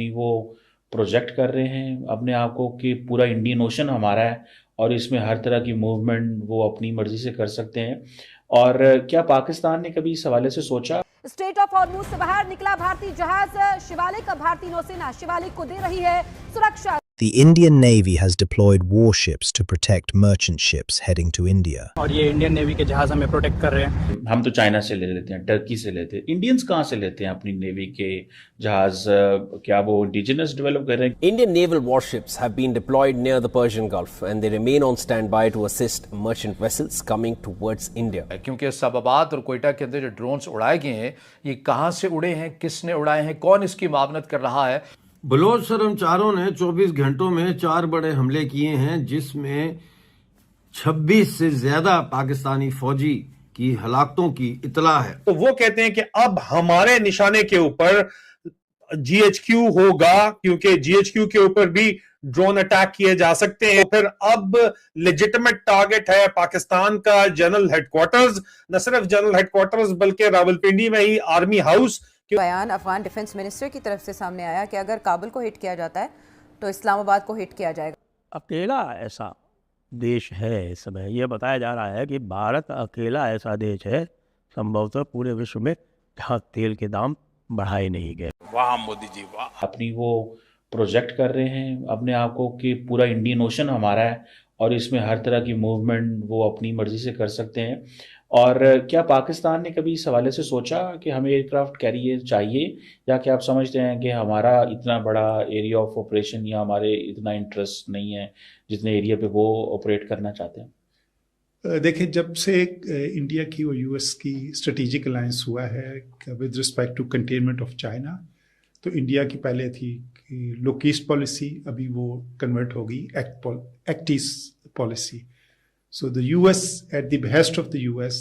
अपनी वो प्रोजेक्ट कर रहे हैं अपने आप को कि पूरा इंडियन ओशन हमारा है और इसमें हर तरह की मूवमेंट वो अपनी मर्जी से कर सकते हैं। और क्या पाकिस्तान ने कभी इस हवाले से सोचा? स्ट्रेट ऑफ हॉर्मुज से बाहर निकला भारतीय जहाज शिवालिक। भारतीय नौसेना शिवालिक को दे रही है सुरक्षा। The Indian Navy has deployed warships to protect merchant ships heading to India. और ये इंडियन नेवी के जहाज हमें प्रोटेक्ट कर रहे हैं। हम तो चाइना से ले लेते हैं, टर्की से लेते हैं, इंडियंस कहाँ से लेते हैं अपनी नेवी के जहाज? क्या वो इंडिजिनस डेवलप कर रहे हैं? Indian naval warships have been deployed near the Persian Gulf and they remain on standby to assist merchant vessels coming towards India. क्योंकि इस्लामाबाद और कोयटा के अंदर जो ड्रोन्स उड़ाए गए हैं, ये कहाँ से उड़े हैं, किसने उड़ाए हैं, कौन इसकी मावनत कर रहा है? बलोच शर्मचारों ने 24 घंटों में 4 बड़े हमले किए हैं, जिसमें 26 से ज्यादा पाकिस्तानी फौजी की हलाकतों की इतला है। तो वो कहते हैं कि अब हमारे निशाने के ऊपर GHQ होगा, क्योंकि GHQ के ऊपर भी ड्रोन अटैक किए जा सकते हैं। फिर अब लेजिटिमेट टारगेट है पाकिस्तान का जनरल हेडक्वार्टर्स, न सिर्फ जनरल हेडक्वार्टर्स बल्कि रावलपिंडी में ही आर्मी हाउस। बयान अफगान डिफेंस मिनिस्टर की तरफ से सामने आया कि अगर काबुल को हिट किया जाता है तो इस्लामाबाद को हिट किया जाएगा। अकेला ऐसा देश है इस समय, यह बताया जा रहा है कि भारत अकेला ऐसा देश है संभवतः पूरे विश्व में जहाँ तेल के दाम बढ़ाए नहीं गए। वाह मोदी जी वाह! अपनी वो प्रोजेक्ट कर रहे हैं अपने आप को कि पूरा इंडियन ओशन हमारा है और इसमें हर तरह की मूवमेंट वो अपनी मर्जी से कर सकते हैं। और क्या पाकिस्तान ने कभी इस हवाले से सोचा कि हमें एयरक्राफ्ट कैरियर चाहिए, या क्या आप समझते हैं कि हमारा इतना बड़ा एरिया ऑफ ऑपरेशन या हमारे इतना इंटरेस्ट नहीं है जितने एरिया पे वो ऑपरेट करना चाहते हैं? देखिए, जब से इंडिया की और US की स्ट्रेटेजिक अलायंस हुआ है with respect to containment of China, तो इंडिया की पहले थी लुक ईस्ट पॉलिसी, अभी वो कन्वर्ट होगी act east policy. So the US, at the behest of the US,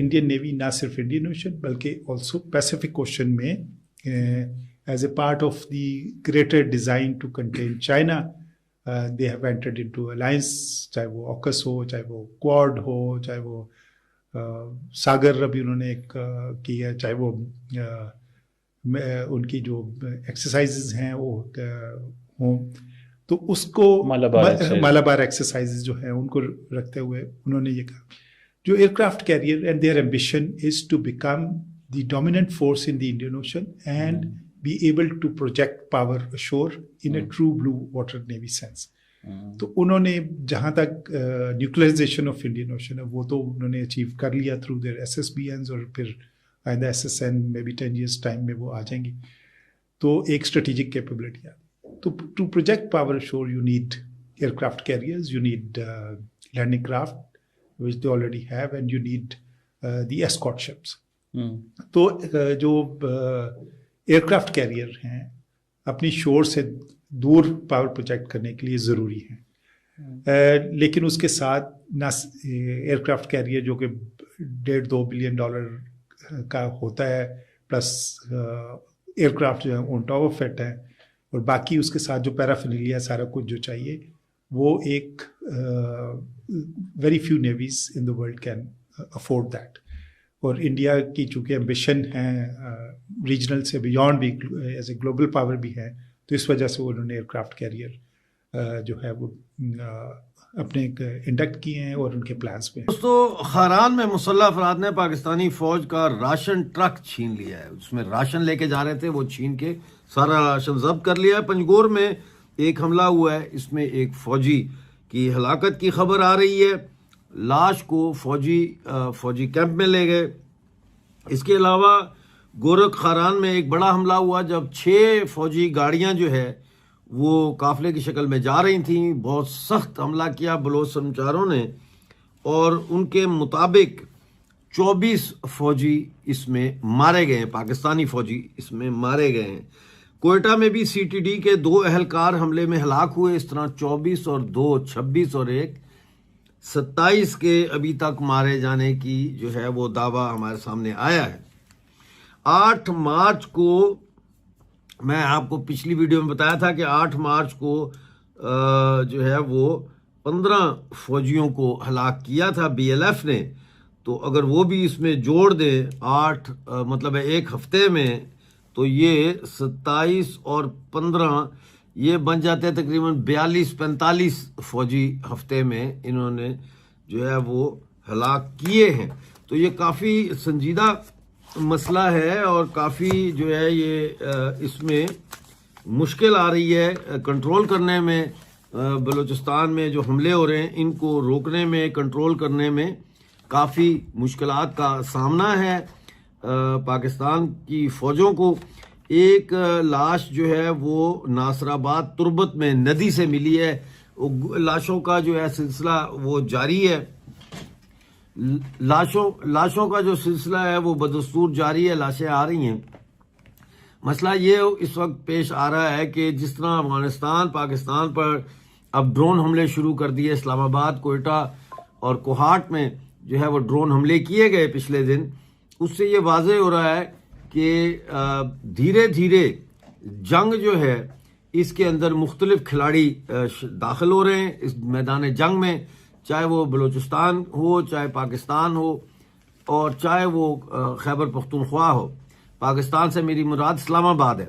Indian Navy ना सिर्फ इंडियन ओशन बल्कि also Pacific Ocean में as a part of the greater design to contain China, they have entered into alliance, चाहे वो AUKUS हो, चाहे वो Quad हो, चाहे वो सागर अभी उन्होंने एक किया, चाहे वो उनकी जो एक्सरसाइजेज हैं वो हों, तो उसको मालाबार एक्सरसाइजेज जो है उनको रखते हुए उन्होंने ये कहा, जो aircraft carrier and their ambition is to become the dominant force in the Indian Ocean and be able to project power ashore in a true blue water navy sense. तो उन्होंने जहाँ तक न्यूक्लियराइजेशन ऑफ इंडियन ओशन है वो तो उन्होंने achieve कर लिया थ्रू देयर SSBNs, और फिर आइंदा SSN में भी 10 years टाइम में वो आ जाएंगी। तो एक स्ट्रेटेजिक कैपेबिलिटी है। To project power ashore, you need aircraft carriers, you need landing craft, which they already have, and you need the escort ships. तो जो एयरक्राफ्ट कैरियर हैं अपनी शोर से दूर पावर प्रोजेक्ट करने के लिए ज़रूरी हैं, लेकिन उसके साथ ना एयरक्राफ्ट कैरियर जो कि $1.5-2 बिलियन का होता है, प्लस एयरक्राफ्ट जो है ऑन टॉप ऑफ इट है, और बाकी उसके साथ जो पैराफिलिया सारा कुछ जो चाहिए वो एक very few navies in the world can afford that. और इंडिया की चूँकि एम्बिशन है रीजनल से बियॉन्ड भी एज ए ग्लोबल पावर भी है, तो इस वजह से उन्होंने एयरक्राफ्ट कैरियर जो है वो अपने इंडक्ट किए हैं और उनके प्लान्स में। दोस्तों, खारान में मुसल्लह अफराद ने पाकिस्तानी फौज का राशन ट्रक छीन लिया है। उसमें राशन लेके जा रहे थे, वो छीन के सारा राशन जब्त कर लिया है। पंजगोर में एक हमला हुआ है, इसमें एक फौजी की हलाकत की खबर आ रही है। लाश को फौजी कैंप में ले गए। इसके अलावा गोरख खारान में एक बड़ा हमला हुआ जब 6 फौजी गाड़ियां जो है वो काफिले की शक्ल में जा रही थी। बहुत सख्त हमला किया बलोच कर्मचारियों ने, और उनके मुताबिक 24 फौजी इसमें मारे गए हैं, पाकिस्तानी फौजी इसमें मारे गए हैं। कोयटा में भी CTD के 2 अहलकार हमले में हलाक हुए। इस तरह 24 और 2 26 और 1 27 के अभी तक मारे जाने की जो है वो दावा हमारे सामने आया है। 8 मार्च को मैं आपको पिछली वीडियो में बताया था कि 8 मार्च को जो है वो 15 फौजियों को हलाक किया था BLF ने। तो अगर वो भी इसमें जोड़ दें 8 मतलब एक हफ्ते में तो ये 27 और 15 ये बन जाते हैं तकरीबन 42-45 फौजी हफ्ते में इन्होंने जो है वो हलाक किए हैं। तो ये काफ़ी संजीदा मसला है और काफ़ी जो है ये इसमें मुश्किल आ रही है कंट्रोल करने में। बलूचिस्तान में जो हमले हो रहे हैं इनको रोकने में, कंट्रोल करने में काफ़ी मुश्किलात का सामना है पाकिस्तान की फ़ौजों को। एक लाश जो है वो नासराबाद तुर्बत में नदी से मिली है। लाशों का जो है सिलसिला वो जारी है। लाशों का जो सिलसिला है वो बदस्तूर जारी है, लाशें आ रही हैं। मसला ये इस वक्त पेश आ रहा है कि जिस तरह अफगानिस्तान पाकिस्तान पर अब ड्रोन हमले शुरू कर दिए, इस्लामाबाद, कोयटा और कोहाट में जो है वो ड्रोन हमले किए गए पिछले दिन, उससे ये वाज़ेह हो रहा है कि धीरे धीरे जंग जो है इसके अंदर मुख्तलिफ खिलाड़ी दाखिल हो रहे हैं इस मैदान जंग में, चाहे वो बलूचिस्तान हो, चाहे पाकिस्तान हो और चाहे वो खैबर पख्तूनख्वा हो। पाकिस्तान से मेरी मुराद इस्लामाबाद है।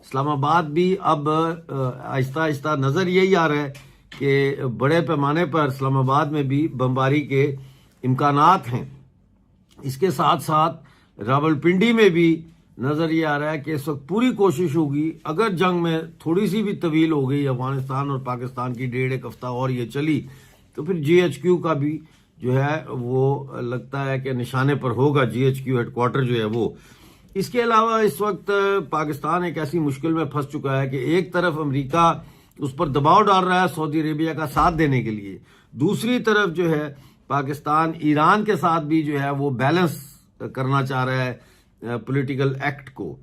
इस्लामाबाद भी अब आहिस्ता आहिस्ता नज़र यही आ रहा है कि बड़े पैमाने पर इस्लामाबाद में भी बमबारी के इम्कानात हैं। इसके साथ साथ रावलपिंडी में भी नज़र ये आ रहा है कि इस वक्त पूरी कोशिश होगी, अगर जंग में थोड़ी सी भी तवील हो गई अफगानिस्तान और पाकिस्तान की 1.5 हफ्ता और ये चली तो फिर GHQ का भी जो है वो लगता है कि निशाने पर होगा, GHQ हेडक्वार्टर जो है वो। इसके अलावा इस वक्त पाकिस्तान एक ऐसी मुश्किल में फंस चुका है कि एक तरफ अमेरिका उस पर दबाव डाल रहा है सऊदी अरेबिया का साथ देने के लिए, दूसरी तरफ जो है पाकिस्तान ईरान के साथ भी जो है वो बैलेंस करना चाह रहा है पॉलिटिकल एक्ट को।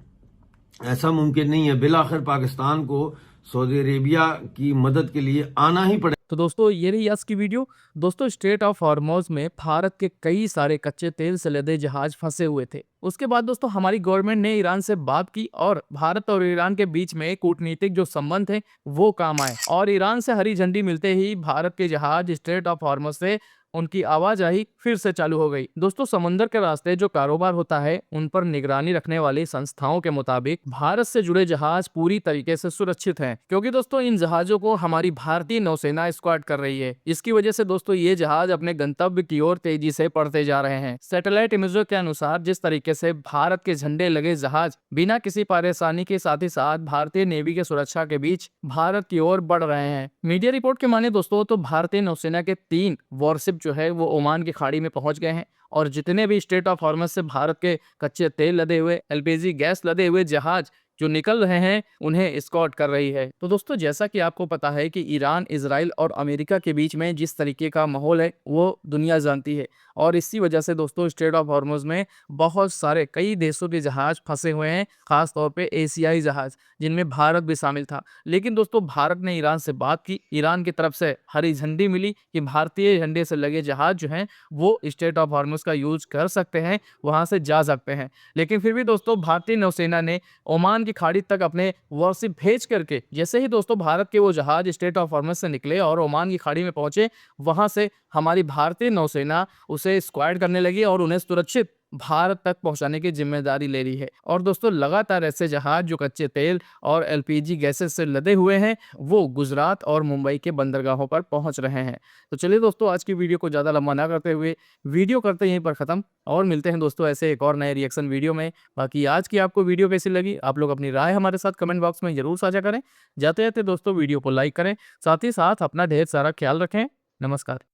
ऐसा मुमकिन नहीं है, बिलाखिर पाकिस्तान को सऊदी अरेबिया की मदद के लिए आना ही पड़ेगा। तो दोस्तों ये रही आज की वीडियो। दोस्तों स्ट्रेट ऑफ हॉर्मोज में भारत के कई सारे कच्चे तेल से लदे जहाज फंसे हुए थे। उसके बाद दोस्तों हमारी गवर्नमेंट ने ईरान से बात की और भारत और ईरान के बीच में कूटनीतिक जो संबंध थे वो काम आए और ईरान से हरी झंडी मिलते ही भारत के जहाज स्ट्रेट ऑफ हॉर्मोज से उनकी आवाजाही फिर से चालू हो गई। दोस्तों समुद्र के रास्ते जो कारोबार होता है उन पर निगरानी रखने वाली संस्थाओं के मुताबिक भारत से जुड़े जहाज पूरी तरीके से सुरक्षित हैं, क्योंकि दोस्तों इन जहाजों को हमारी भारतीय नौसेना स्क्वाड कर रही है। इसकी वजह से दोस्तों ये जहाज अपने गंतव्य की ओर तेजी से बढ़ते जा रहे हैं। सैटेलाइट इमेजों के अनुसार जिस तरीके से भारत के झंडे लगे जहाज बिना किसी परेशानी के साथ ही साथ भारतीय नेवी के सुरक्षा के बीच भारत की ओर बढ़ रहे हैं। मीडिया रिपोर्ट के माने दोस्तों तो भारतीय नौसेना के 3 वॉरशिप जो है वो ओमान की खाड़ी में पहुंच गए हैं और जितने भी स्ट्रेट ऑफ हॉर्मज से भारत के कच्चे तेल लदे हुए, LPG गैस लदे हुए जहाज जो निकल रहे हैं उन्हें एस्कॉर्ट कर रही है। तो दोस्तों जैसा कि आपको पता है कि ईरान, इजराइल और अमेरिका के बीच में जिस तरीके का माहौल है वो दुनिया जानती है और इसी वजह से दोस्तों स्ट्रेट ऑफ हॉर्मज में बहुत सारे कई देशों के जहाज फंसे हुए हैं, खास तौर पे एशियाई जहाज जिनमें भारत भी शामिल था। लेकिन दोस्तों भारत ने ईरान से बात की, ईरान की तरफ से हरी झंडी मिली कि भारतीय झंडे से लगे जहाज जो हैं वो स्ट्रेट ऑफ हॉर्मज का यूज कर सकते हैं, वहां से जा सकते हैं। लेकिन फिर भी दोस्तों भारतीय नौसेना ने ओमान की खाड़ी तक अपने वॉरशिप भेज करके जैसे ही दोस्तों भारत के वो जहाज स्ट्रेट ऑफ हॉर्मज से निकले और ओमान की खाड़ी में पहुंचे, वहां से हमारी भारतीय नौसेना उसे स्क्वाड करने लगी और उन्हें सुरक्षित भारत तक पहुंचाने की जिम्मेदारी ले रही है। और दोस्तों लगातार ऐसे जहाज जो कच्चे तेल और LPG गैसेस से लदे हुए हैं वो गुजरात और मुंबई के बंदरगाहों पर पहुंच रहे हैं। तो चलिए दोस्तों आज की वीडियो को ज़्यादा लंबा ना करते हुए वीडियो करते यहीं पर ख़त्म और मिलते हैं दोस्तों ऐसे एक और नए रिएक्शन वीडियो में। बाकी आज की आपको वीडियो कैसी लगी आप लोग अपनी राय हमारे साथ कमेंट बॉक्स में जरूर साझा करें। जाते जाते दोस्तों वीडियो को लाइक करें, साथ ही साथ अपना ढेर सारा ख्याल रखें। नमस्कार।